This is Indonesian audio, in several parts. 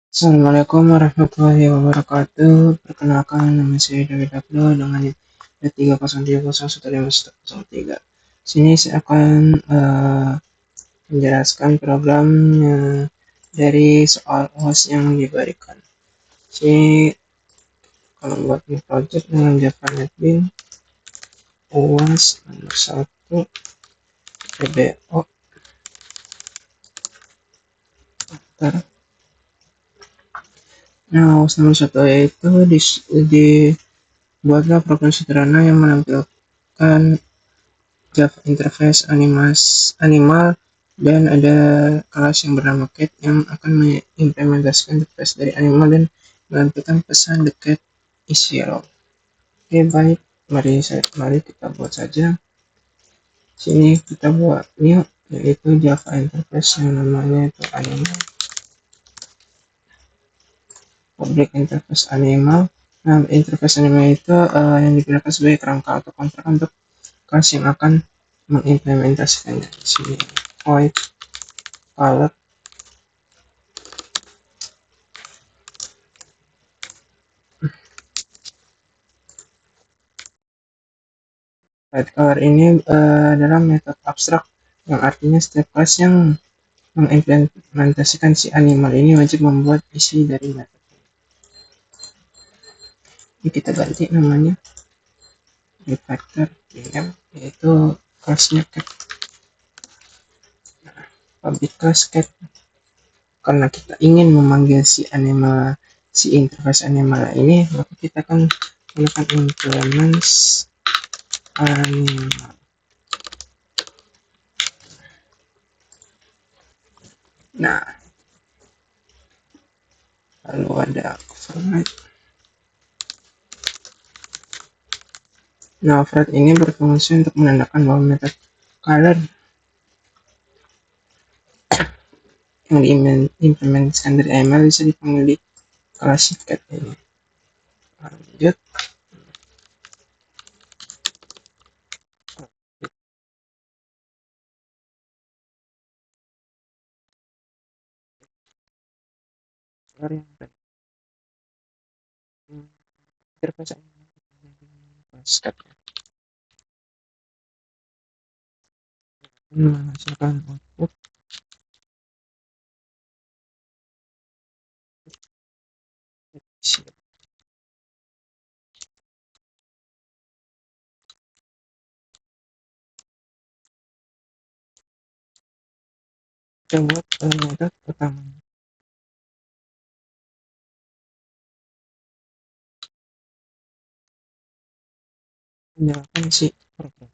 Assalamualaikum warahmatullahi wabarakatuh. Perkenalkan, nama saya David Abdul dengan NIK 303015103. Sini saya akan menjelaskan program dari soal OS yang diberikan. Sini kalau buat new project dengan Java NetBeans OS nomor 1 PBO. Nah, OS nomor 1 itu dibuatlah program sederhana yang menampilkan Java interface animal dan ada kelas yang bernama cat yang akan mengimplementasikan interface dari animal dan menampilkan pesan the cat is zero. Oke, baik, mari kita buat saja. Sini kita buat new, yaitu Java interface yang namanya itu animal, public interface animal. Nah, interface animal itu yang digunakan sebagai kerangka atau kontrak untuk kelas yang akan mengimplementasikannya. Di sini void color, white color ini adalah metode abstrak yang artinya setiap kelas yang mengimplementasikan si animal ini wajib membuat isi dari metode. Ini kita ganti namanya refactor name, yaitu kelasnya cat. Public class cat, karena kita ingin memanggil si interface animal ini, maka kita akan menggunakan implements animal. Nah, lalu ada override. Nah, override ini berfungsi untuk menandakan bahwa metode color yang diimplementasikan dari ML bisa dipanggil di kelas cat ini. Lanjut. Interface cat menghasilkan output kita buat metode utama. Menyalakan si program.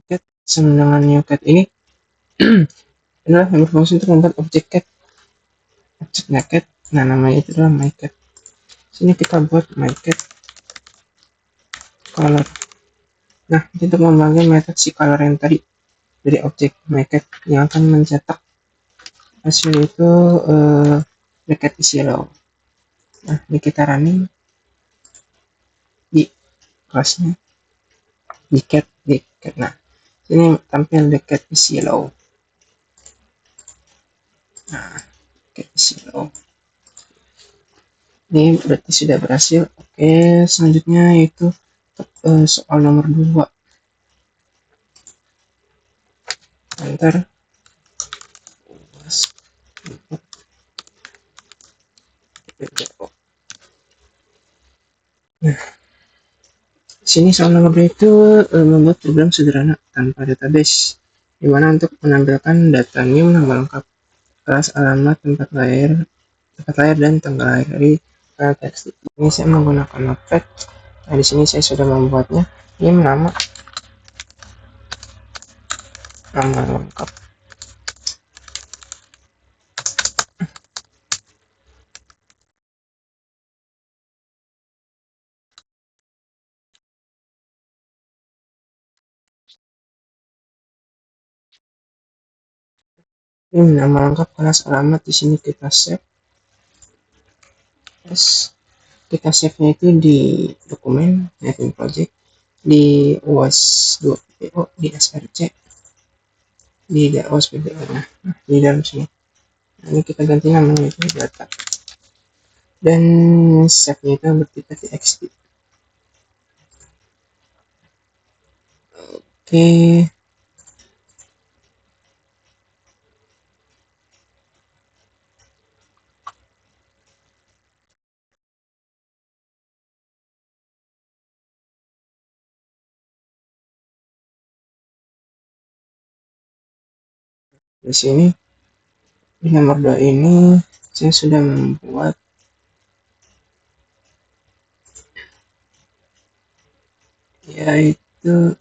Cat dengan new cat ini adalah yang berfungsi untuk membuat objek cat. Objeknya cat, nah namanya itu adalah my cat. Sini kita buat my cat color. Nah, untuk memanggil metode si color yang tadi dari objek my cat yang akan mencetak hasil itu the cat is yellow. Nah, ini kita running di kelasnya di cat. Nah, ini tampil the cat is yellow. Nah, cat is yellow. Ini berarti sudah berhasil. Oke, selanjutnya yaitu soal nomor 2. Enter. Nah, sini soal nomor 2 itu membuat program sederhana tanpa database, dimana untuk menampilkan data new, nama lengkap, kelas, alamat, tempat lahir dan tanggal lahir dari file teks. Ini saya menggunakan Notepad. Nah, di sini saya sudah membuatnya. Ini nama lengkap, Ini nama lengkap, kelas, alamat. Di sini kita save. Kita save-nya itu di dokumen netting project, di UAS 2 PPO, di SRC, di UAS PPO. Nah, di dalam sini. Nah, ini kita ganti namanya itu data. Dan save-nya itu bertipe txt. Oke. Di sini di nomor 2 ini saya sudah membuat yaitu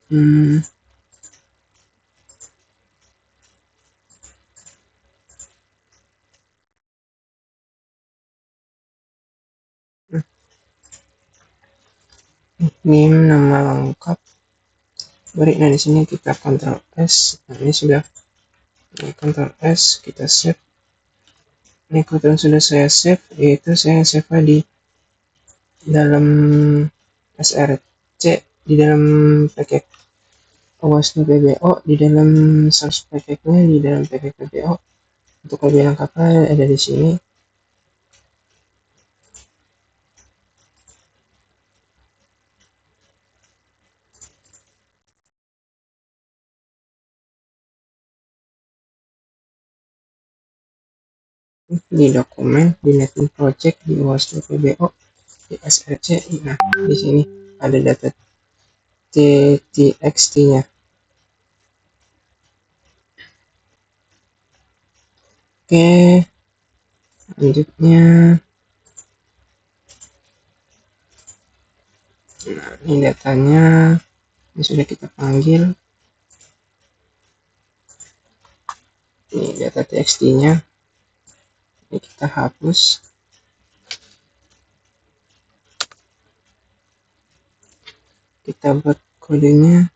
ini nama lengkap beri. Nah, di sini kita Ctrl S. Nah, ini sudah. Ini Ctrl S, kita save. Ini kebetulan sudah saya save, yaitu saya save di dalam SRC, di dalam paket OWASP PBO, di dalam source packetnya, di dalam paket PBO. Untuk lebih lengkapnya ada di sini. Di dokumen, di netting project, di OWASP PBO, di SRC. Nah, di sini ada data txt-nya. Oke, selanjutnya, nah, ini datanya yang sudah kita panggil. Ini data txt-nya. Ini kita hapus. Kita buat kodenya.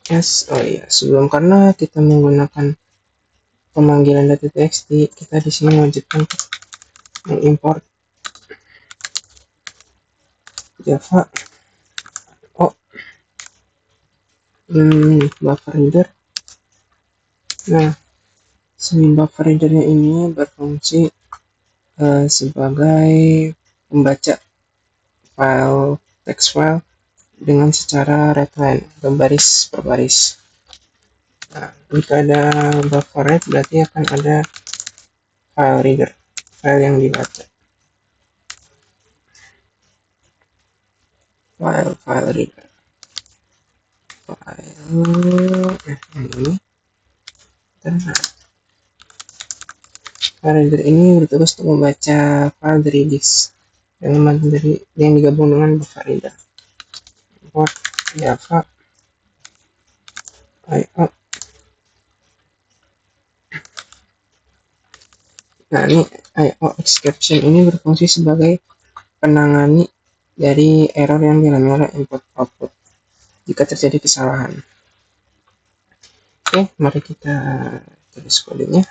Yes, oh iya, sebelum, karena kita menggunakan pemanggilan data txt, kita di sini wajibkan mengimport Java buffer reader. Nah, si buffer readernya ini berfungsi sebagai pembaca file text file dengan secara readline, berbaris per baris. Nah, jika ada buffer read berarti akan ada file reader, file yang dibaca. File reader. Ini. Nah, file reader ini bertugas untuk membaca file dari disk yang digabung dengan buffer reader. Import Java IO. Nah, ini IO exception ini berfungsi sebagai penangani dari error yang dialami oleh input output jika terjadi kesalahan. Oke, mari kita tulis kodenya.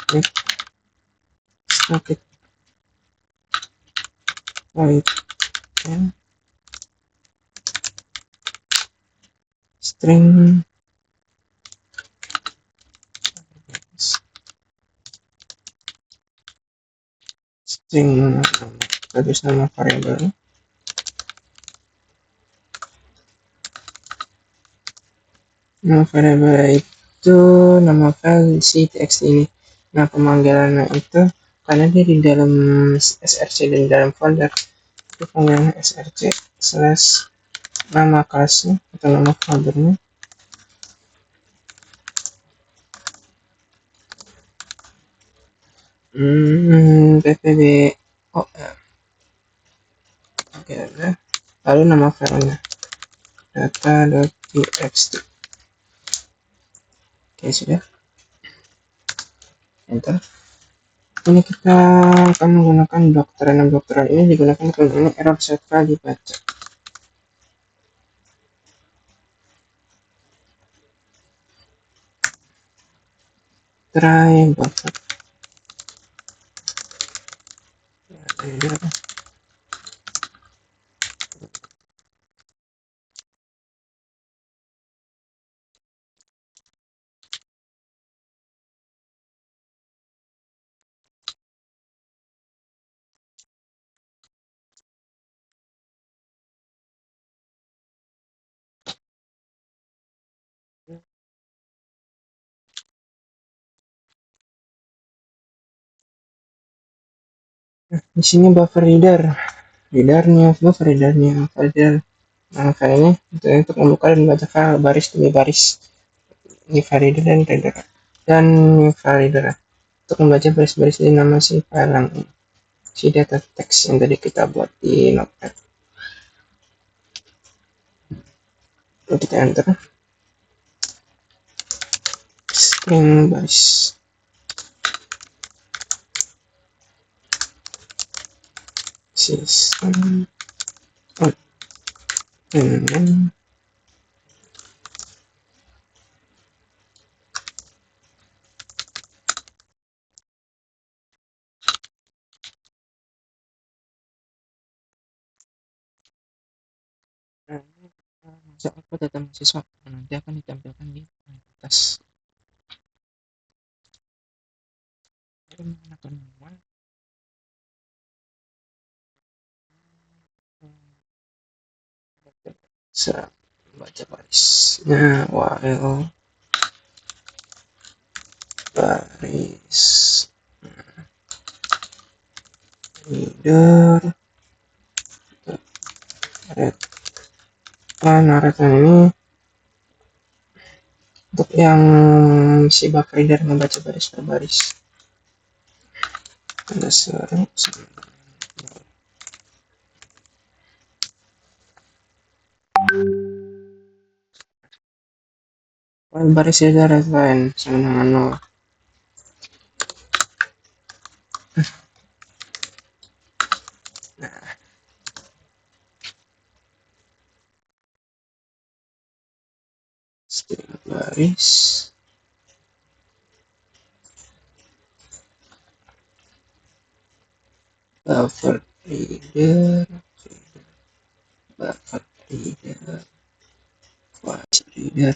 Oke, static void and string kita tulis nama variabel. Nama variabel itu nama file si txt ini. Nah, pemanggilannya itu karena dia di dalam src dan di dalam folder, itu panggilan src slash nama kelasnya atau nama foldernya. ppbo. Oke, lalu nama filenya data.txt. Oke, sudah, enter. Ini kita akan menggunakan block ini digunakan kalau ini error setelah dibaca. Try buffer reader. Di sini buffer readernya filenya untuk membuka dan membaca file baris demi baris di file reader dan file reader untuk membaca baris-baris di nama si file yang si data text yang tadi kita buat di notepad. Lalu kita enter string baris system out and masuk apa data mahasiswa nanti akan ditampilkan di atas. Menggunakan baca barisnya while baris reader naratan ini untuk yang si buffer reader membaca baris per baris. Ada seru baris reader lain sama dengan 0. String baris buffer reader baris reader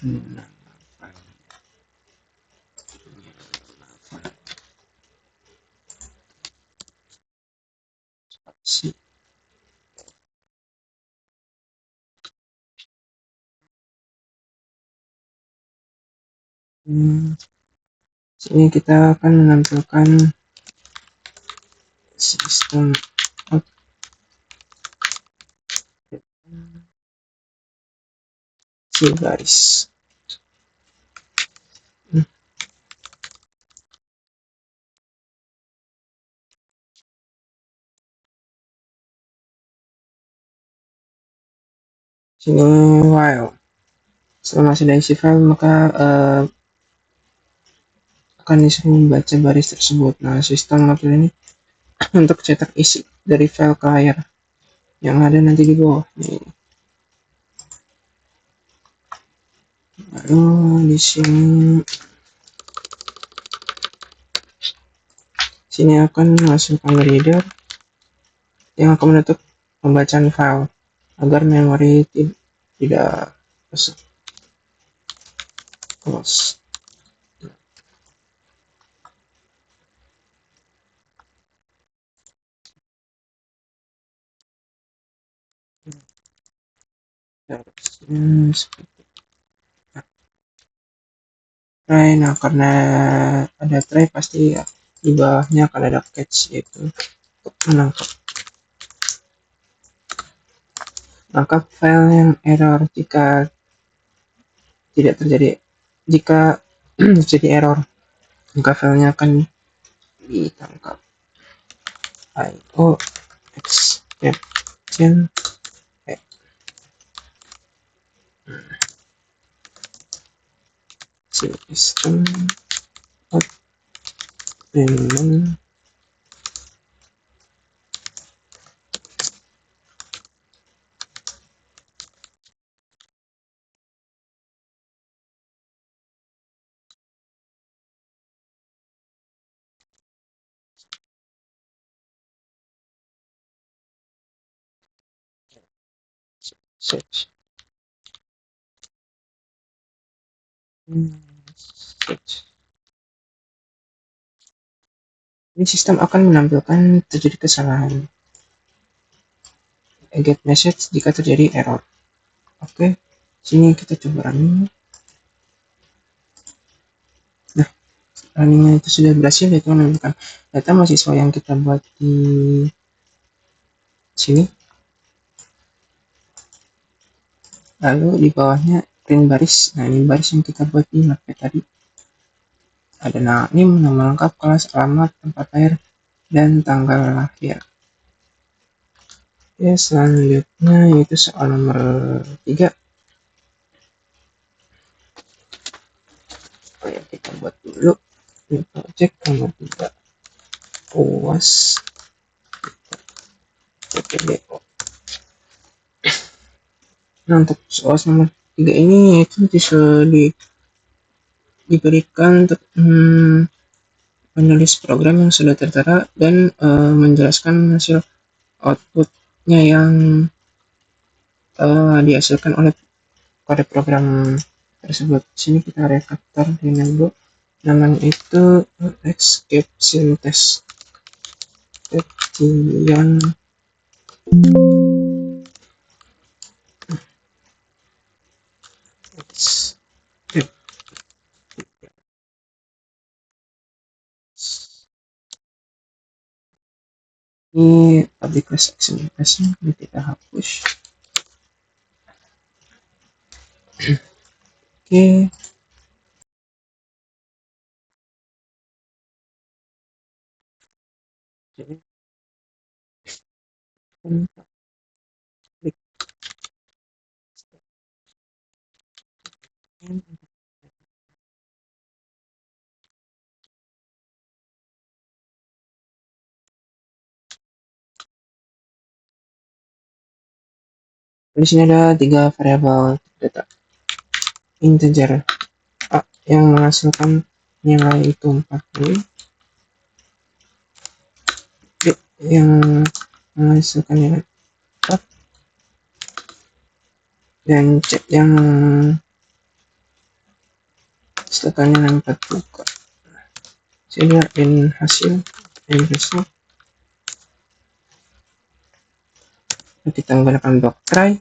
spasi sini kita akan menampilkan sistem out si baris. Sini while setelah sudah isi file maka akan disuruh membaca baris tersebut. Nah, sistem modul ini untuk cetak isi dari file ke layar yang ada nanti di bawah. Nih. Lalu di sini akan masukkan reader yang akan menutup pembacaan file agar memori tidak rusak. Close. Try, nah karena ada try pasti ya, di bawahnya akan ada catch yaitu untuk menangkap file yang error. Jika tidak terjadi terjadi error maka filenya akan ditangkap. IO exception system out search. Search. Ini sistem akan menampilkan terjadi kesalahan. Get message jika terjadi error. Oke, sini kita coba running. Nah, runningnya itu sudah berhasil, yaitu menunjukkan data mahasiswa yang kita buat di sini. Lalu di bawahnya print baris. Nah, ini baris yang kita buat di Notepad tadi. Ada nama lengkap, kelas, alamat, tempat lahir, dan tanggal lahir. Oke, selanjutnya yaitu soal nomor 3. Yang kita buat dulu. Ini project nomor 3. UAS PPDO. Nah, untuk soal nomor 3 ini itu bisa diberikan untuk menulis program yang sudah tertera dan menjelaskan hasil outputnya yang dihasilkan oleh kode program tersebut. Sini kita refactor dengan dulu, namanya itu exception test. Kemudian ini public class action testnya kita hapus. Oke, jadi di sini ada 3 variabel data integer A yang menghasilkan nilai itu 40, B yang menghasilkan nilai 4, dan C yang menghasilkan nilai 4 juga. Saya in hasil, in result. Kita menggunakan block try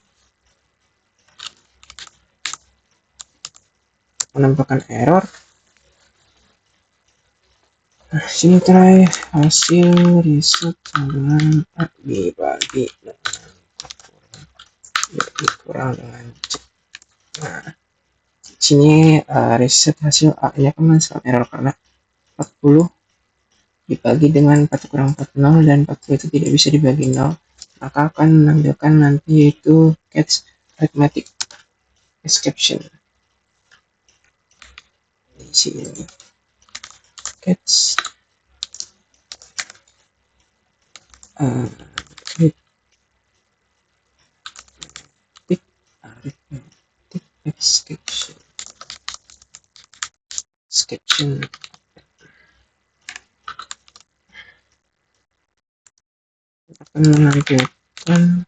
menampilkan error. Nah, sini try hasil result dengan A dibagi kurang dengan C. Nah, sini reset hasil A nya akan menghasilkan error karena 40 dibagi dengan 4 kurang 40 dan 40 itu tidak bisa dibagi 0, maka akan menampilkan nanti itu catch arithmetic exception di sini. Catch arithmetic exception akan menampilkan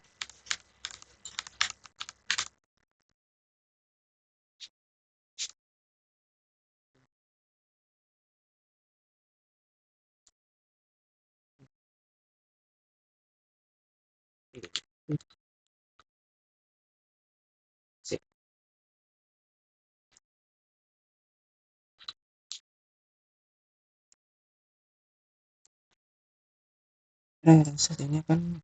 ini akan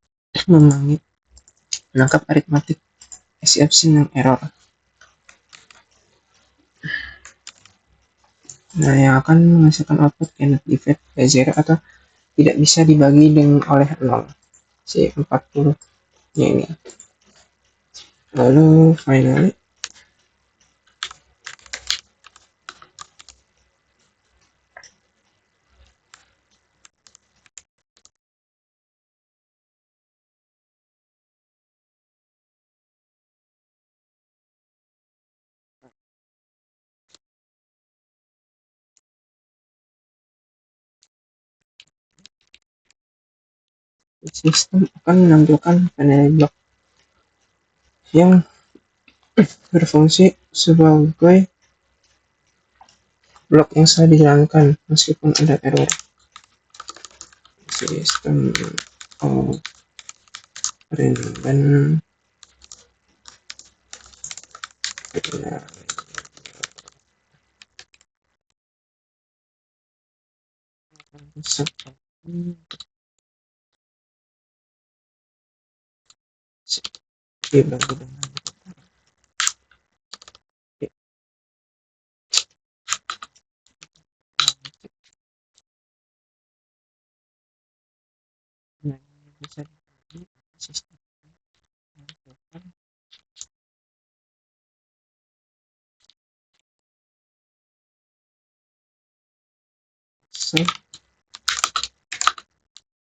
menangkap arithmetic exception yang error. Nah, yang akan menghasilkan output cannot divide by 0 atau tidak bisa dibagi dengan oleh 0. Si 40 nya ini. Lalu finally sistem akan menampilkan binary block yang berfungsi sebagai blok yang salah dijalankan meskipun ada error. Sistem ringan dibagi dengan bisa dibagi sistem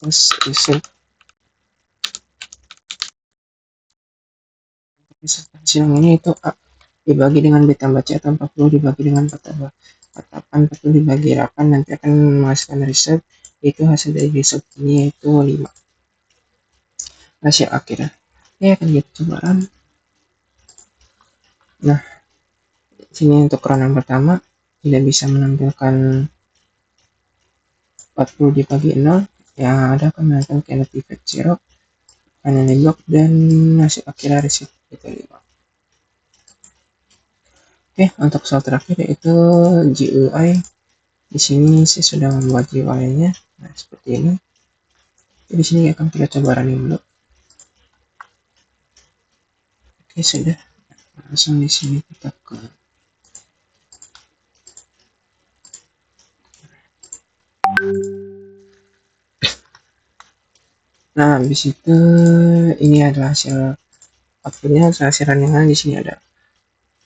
isi silang ini itu A dibagi dengan B tambah C atau 40 dibagi dengan 4 tambah 8 40 dibagi 8 nanti akan menghasilkan result, itu hasil dari result ini yaitu 5 rasio akhirnya. Oke, akan kita coba. Nah, sini untuk round yang pertama tidak bisa menampilkan 40 dibagi 0, yang ada akan menampilkan cannot effect 0, finally block, dan hasil akhirnya result itu 5. Oke, untuk soal terakhir yaitu GUI. Di sini saya sudah membuat GUI-nya. Nah, seperti ini. Di sini akan kita coba running dulu. Oke, sudah. Langsung di sini kita ke nah, habis itu ini adalah hasil outputnya, hasil runningan. Di sini ada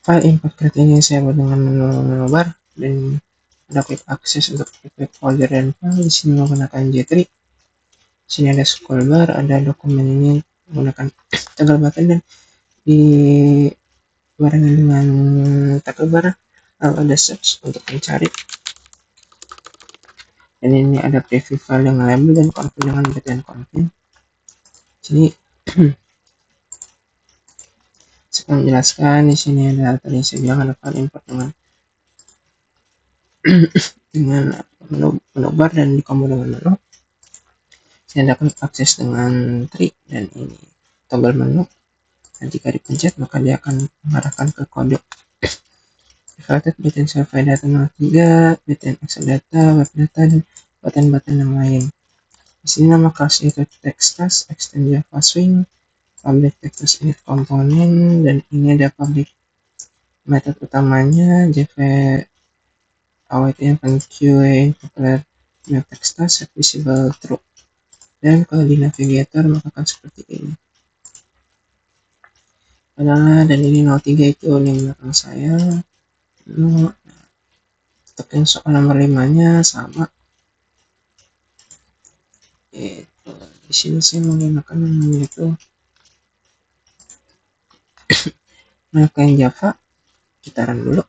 file import create ini saya buat dengan menu bar, dan ada quick access untuk quick folder dan file. Di sini menggunakan J3. Di sini ada scroll bar, ada dokumen ini menggunakan toggle button, dan di barengan dengan toggle bar lalu ada search untuk mencari. Dan ini ada preview file dengan label dan config dengan btn config. Sini saya menjelaskan. Di sini ada tadi saya bilang ada file import dengan dengan menu bar dan di combo dengan menu. Saya dapat akses dengan tree, dan ini tombol menu, dan jika dipencet maka dia akan mengarahkan ke kode defaulted btn survey data 03, btn excel data, web data, dan button-button yang lain. Di sini nama kelasnya itu text task, extend java swing, public text init komponen, dan ini ada public method utamanya java await yang QA popular text task set visible true, dan kalau di navigator maka akan seperti ini. Dan ini 03 itu link belakang saya. Untuk yang soal nomor 5 nya sama, itu di sini saya menggunakan namanya itu menggunakan Java. Kita run dulu.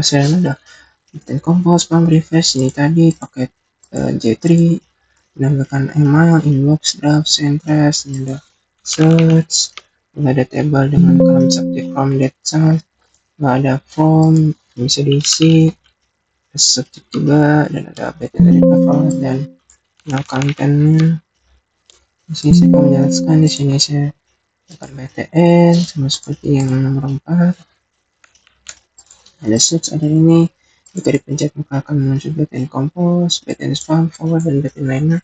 Saya udah bikin compose, pump refresh. Ini tadi pakai J3 menambahkan email, inbox, draft, centres. Ini ada search, nggak ada table dengan column subject from that child, nggak ada form bisa diisi, subject juga, dan ada update dari level dan content-nya. Di sini saya akan menjelaskan. Di sini saya akan btn sama seperti yang nomor 4. Ada search, ada ini. Jika dipencet maka akan muncul btn compose, btn spam, forward, dan btn lainnya.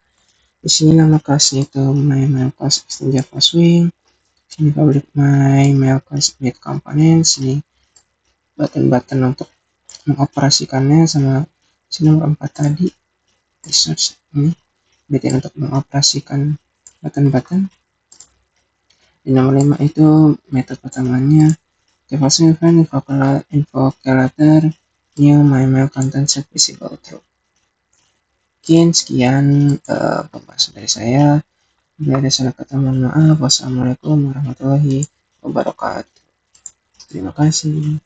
Di sini nama kelasnya itu my mail class extend java swing. Sini public my mail class init component. Sini button-button untuk mengoperasikannya, sama sini nomor 4 tadi research ini btn untuk mengoperasikan button-button. Di nomor 5 itu metode utamanya default event invocalator new my mail content set visible true. Mungkin sekian pembahasan dari saya. Bila ada salah kata mohon maaf. Wassalamualaikum warahmatullahi wabarakatuh. Terima kasih.